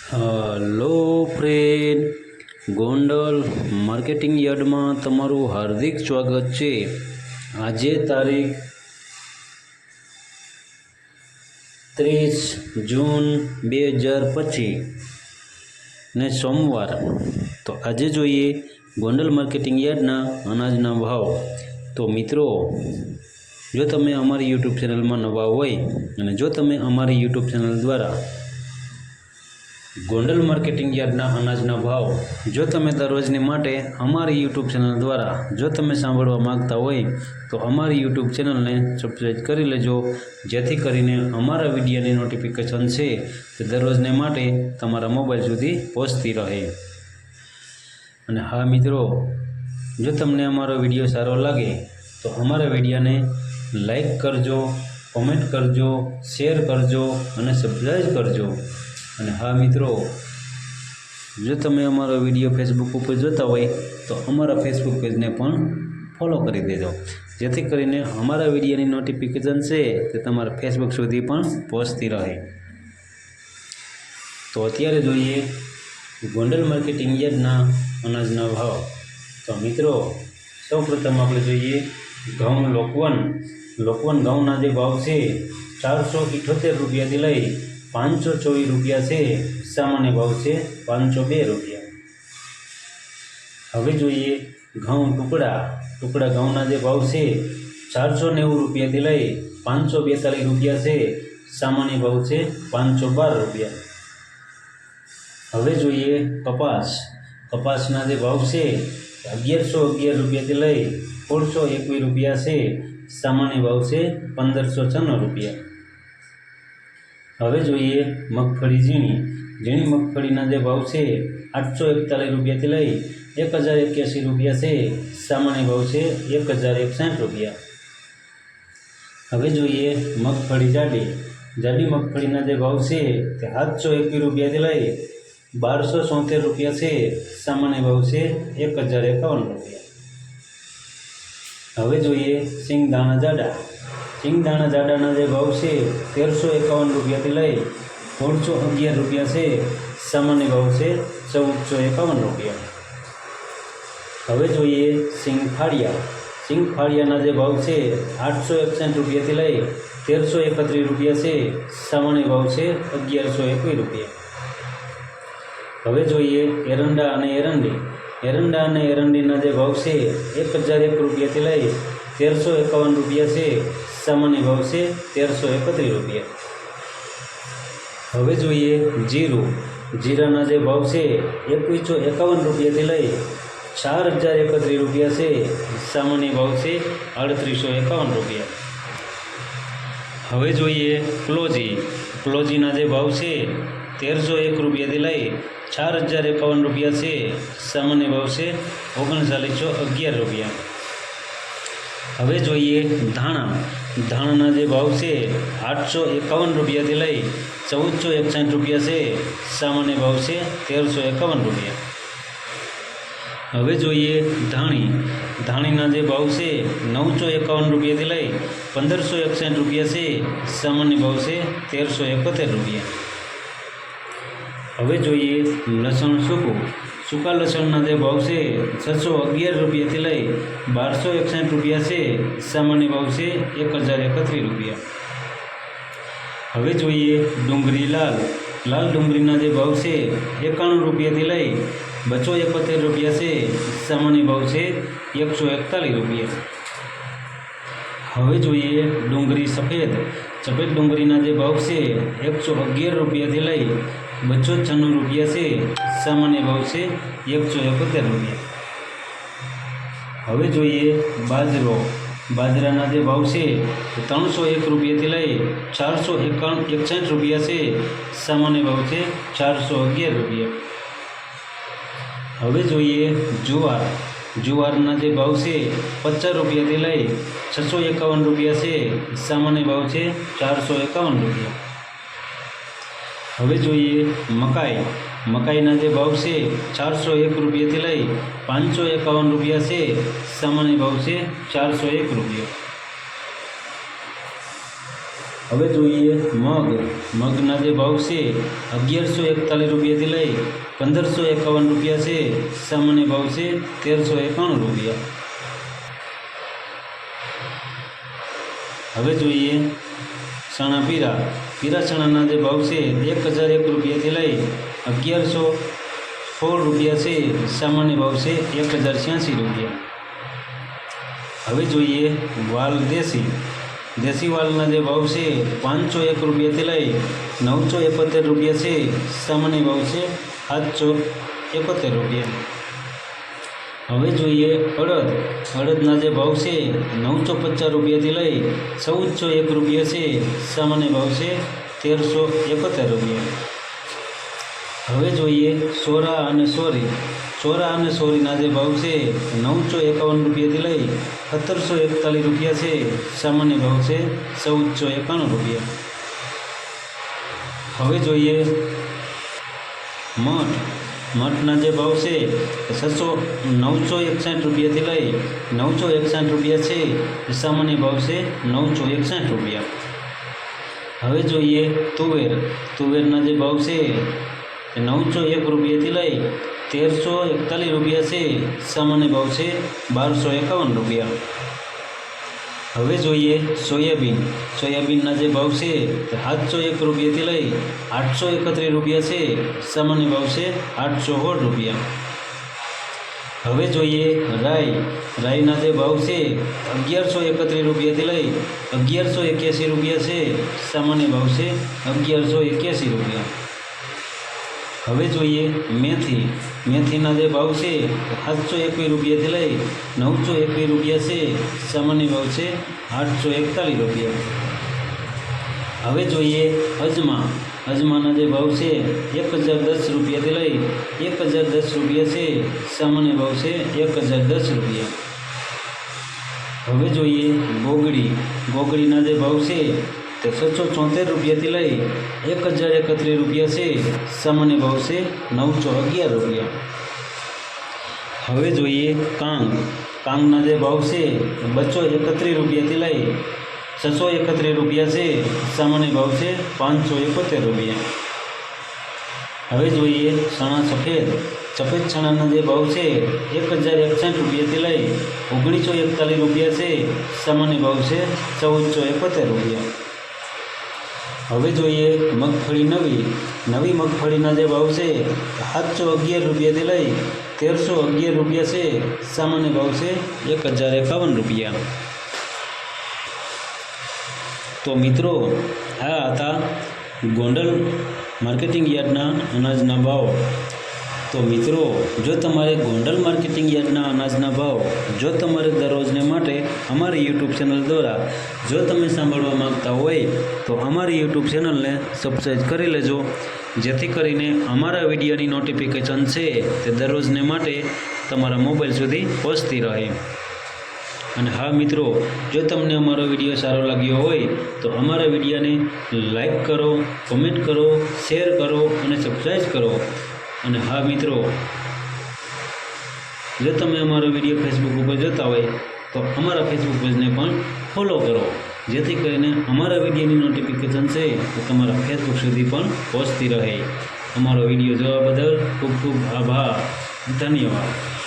Hello friend, Gondal marketing યાર્ડમાં તમારું હાર્દિક સ્વાગત છે। આજે તારીખ 30 જૂન 2025 ને સોમવાર। તો આજે જોઈએ ગોંડલ માર્કેટિંગ યાર્ડના અનાજના ભાવ। તો મિત્રો, જો તમે અમારી યુટ્યુબ ચેનલમાં નવા હોય અને જો તમે અમારી યુટ્યુબ ચેનલ દ્વારા ગોંડલ માર્કેટિંગ યાર્ડના અનાજના ભાવ જો તમે દરરોજની માટે અમારી યુટ્યુબ ચેનલ દ્વારા જો તમે સાંભળવા માગતા હોય તો અમારી યુટ્યુબ ચેનલને સબસ્ક્રાઈબ કરી લેજો, જેથી કરીને અમારા વિડીયોની નોટિફિકેશન છે તે દરરોજને માટે તમારા મોબાઈલ સુધી પહોંચતી રહે। અને હા મિત્રો, જો તમને અમારો વિડીયો સારો લાગે તો અમારા વિડીયોને લાઈક કરજો, કોમેન્ટ કરજો, શેર કરજો અને સબસ્ક્રાઈબ કરજો। અને હા મિત્રો, જો તમે અમારો વિડીયો ફેસબુક ઉપર જોતા હોય તો અમારા ફેસબુક પેજને પણ ફોલો કરી દેજો, જેથી કરીને અમારા વિડીયોની નોટિફિકેશન છે તે તમારા ફેસબુક સુધી પણ પહોંચતી રહે। તો અત્યારે જોઈએ ગોંડલ માર્કેટિંગ યાર્ડના અનાજના ભાવ। તો મિત્રો, સૌપ્રથમ આપણે જોઈએ ઘઉં લોકવન ઘઉંના જે ભાવ છે 478 રૂપિયાથી લઈ 524 રૂપિયા છે। સામાન્ય ભાવ છે 502 રૂપિયા। હવે જોઈએ ઘઉં ટુકડા ઘઉંના જે ભાવ છે 490 રૂપિયાથી લઈ 542 રૂપિયા છે। સામાન્ય ભાવ છે 512 રૂપિયા। હવે જોઈએ કપાસના જે ભાવ છે 1111 રૂપિયાથી લઈ 1621 રૂપિયા છે। સામાન્ય ભાવ છે 1596 રૂપિયા। હવે જોઈએ મગફળી ઝીણી મગફળીના જે ભાવ છે 841 રૂપિયાથી લઈ 1081 રૂપિયા છે। સામાન્ય ભાવ છે 1061 રૂપિયા। હવે જોઈએ મગફળી જાડી મગફળીના જે ભાવ છે તે 721 રૂપિયાથી લઈ 1273 રૂપિયા છે। સામાન્ય ભાવ છે 1051 રૂપિયા। હવે જોઈએ સિંગદાણા જાડાના જે ભાવ છે 1351 રૂપિયાથી લઈ 1611 રૂપિયા છે। સામાન્ય ભાવ છે 1451 રૂપિયા। હવે જોઈએ સિંગફાળિયાના જે ભાવ છે 861 રૂપિયાથી લઈ 1331 રૂપિયા છે। સામાન્ય ભાવ છે 1121 રૂપિયા। હવે જોઈએ એરંડા અને એરંડીના જે ભાવ છે 1001 રૂપિયાથી લઈ 1351 રૂપિયા છે। સામાન્ય ભાવ છે 1331 રૂપિયા। હવે જોઈએ જીરાના જે ભાવ છે 2151 રૂપિયાથી લઈ 4031 રૂપિયા છે। સામાન્ય ભાવ છે 3851 રૂપિયા। હવે જોઈએ ક્લોજીના જે ભાવ છે 1301 રૂપિયાથી લઈ 4051 રૂપિયા છે। સામાન્ય ભાવ છે 3911 રૂપિયા। હવે જોઈએ ધાણાના જે ભાવ છે 851 રૂપિયાથી લઈ 1461 રૂપિયા છે। સામાન્ય ભાવ છે 1351 રૂપિયા। હવે જોઈએ ધાણીના જે ભાવ છે 951 રૂપિયાથી લઈ 1561 રૂપિયા છે। સામાન્ય ભાવ છે 1371 રૂપિયા। હવે જોઈએ લસણ સૂકા લસણના જે ભાવ છે 611 રૂપિયાથી લઈ 1261 રૂપિયા છે। સામાન્ય ભાવ છે 1031 રૂપિયા। હવે જોઈએ ડુંગળી લાલ ડુંગળીના જે ભાવ છે 91 રૂપિયાથી લઈ 271 રૂપિયા છે। સામાન્ય ભાવ છે 141 રૂપિયા। હવે જોઈએ ડુંગળી સફેદ ડુંગળીના જે ભાવ છે 111 રૂપિયાથી લઈ 296 રૂપિયા છે। સામાન્ય ભાવ છે 171 રૂપિયા। હવે જોઈએ બાજરાના જે ભાવ છે 301 રૂપિયાથી લઈ 461 રૂપિયા છે। સામાન્ય ભાવ છે 411 રૂપિયા। હવે જોઈએ જુવારના જે ભાવ છે 50 રૂપિયાથી લઈ 651 રૂપિયા છે। સામાન્ય ભાવ છે 451 રૂપિયા। હવે જોઈએ મકાઈના જે ભાવ છે 401 રૂપિયાથી લઈ 551 રૂપિયા છે। સામાન્ય ભાવ છે 401 રૂપિયા। હવે જોઈએ મગના જે ભાવ છે 1141 રૂપિયાથી લઈ 1551 રૂપિયા છે. સામાન્ય ભાવ છે 1391 રૂપિયા. હવે જોઈએ ચણા પીળા ચણાના જે ભાવ છે 1001 રૂપિયાથી લઈ 1116 રૂપિયા છે. સામાન્ય ભાવ છે 1086 રૂપિયા. હવે જોઈએ વાલ દેશી વાલના જે ભાવ છે 501 રૂપિયાથી લઈ 971 રૂપિયા છે. સામાન્ય ભાવ છે 771 રૂપિયા. હવે જોઈએ અડદના જે ભાવ છે 950 રૂપિયાથી લઈ 1401 રૂપિયા છે. સામાન્ય ભાવ છે 1371 રૂપિયા. હવે જોઈએ સોરા અને સોરીના જે ભાવ છે 951 રૂપિયાથી લઈ 1741 રૂપિયા છે. સામાન્ય ભાવ છે 1491 રૂપિયા. હવે જોઈએ મઠના જે ભાવ છે 961 રૂપિયાથી લઈ 961 રૂપિયા છે. સામાન્ય ભાવ છે 961 રૂપિયા. હવે જોઈએ તુવેરના જે ભાવ છે 901 રૂપિયાથી લઈ 1341 રૂપિયા છે. સામાન્ય ભાવ છે 1251 રૂપિયા. હવે જોઈએ સોયાબીનના જે ભાવ છે 701 રૂપિયાથી લઈ 831 રૂપિયા છે. સામાન્ય ભાવ છે 816 રૂપિયા. હવે જોઈએ રાઈના જે ભાવ છે 1131 રૂપિયાથી લઈ 1181 રૂપિયા છે. સામાન્ય ભાવ છે 1181 રૂપિયા. હવે જોઈએ મેથીના જે ભાવ છે 721 રૂપિયાથી લઈ 921 રૂપિયા છે. સામાન્ય ભાવ છે 841 રૂપિયા. હવે જોઈએ અજમાના જે ભાવ છે 1010 રૂપિયાથી લઈ 1010 રૂપિયા છે. સામાન્ય ભાવ છે 1010 રૂપિયા. હવે જોઈએ ગોગડીના જે ભાવ છે 674 રૂપિયાથી લઈ 1031 રૂપિયા છે. સામાન્ય ભાવ છે 911 રૂપિયા. હવે જોઈએ કાંગના જે ભાવ છે 231 રૂપિયાથી લઈ 631 રૂપિયા છે. સામાન્ય ભાવ છે 571 રૂપિયા. હવે જોઈએ સફેદ ચણાના જે ભાવ છે 1061 રૂપિયાથી લઈ 1941 રૂપિયા છે. સામાન્ય ભાવ છે 1471 રૂપિયા. હવે જોઈએ નવી મગફળીના જે ભાવ છે 711 રૂપિયાથી લઈ 1311 રૂપિયા છે. સામાન્ય ભાવ છે 1051 રૂપિયા. તો મિત્રો આ હતા ગોંડલ માર્કેટિંગ યાર્ડના અનાજના ભાવ. તો મિત્રો જો તમારે ગોંડલ માર્કેટિંગ યાર્ડના અનાજના ભાવ જો તમારે દરરોજને માટે અમારી યુટ્યુબ ચેનલ દ્વારા જો તમે સાંભળવા માંગતા હોય તો અમારી યુટ્યુબ ચેનલને સબસ્ક્રાઈબ કરી લેજો, જેથી કરીને અમારા વિડીયોની નોટિફિકેશન છે તે દરરોજને માટે તમારા મોબાઈલ સુધી પહોંચતી રહે. અને હા મિત્રો, જો તમને અમારો વિડીયો સારો લાગ્યો હોય તો અમારા વિડીયોને લાઈક કરો, કોમેન્ટ કરો, શેર કરો અને સબસ્ક્રાઈબ કરો. અને હા મિત્રો, જો તમે અમારો વિડીયો ફેસબુક ઉપર જોતા હોય તો અમારા ફેસબુક પેજને પણ ફોલો કરો, જેથી કરીને અમારા વિડીયોની નોટિફિકેશન છે તો તમારા ફેસબુક સુધી પણ પહોંચતી રહે. અમારો વિડીયો જોવા બદલ ખૂબ ખૂબ આભાર. ધન્યવાદ.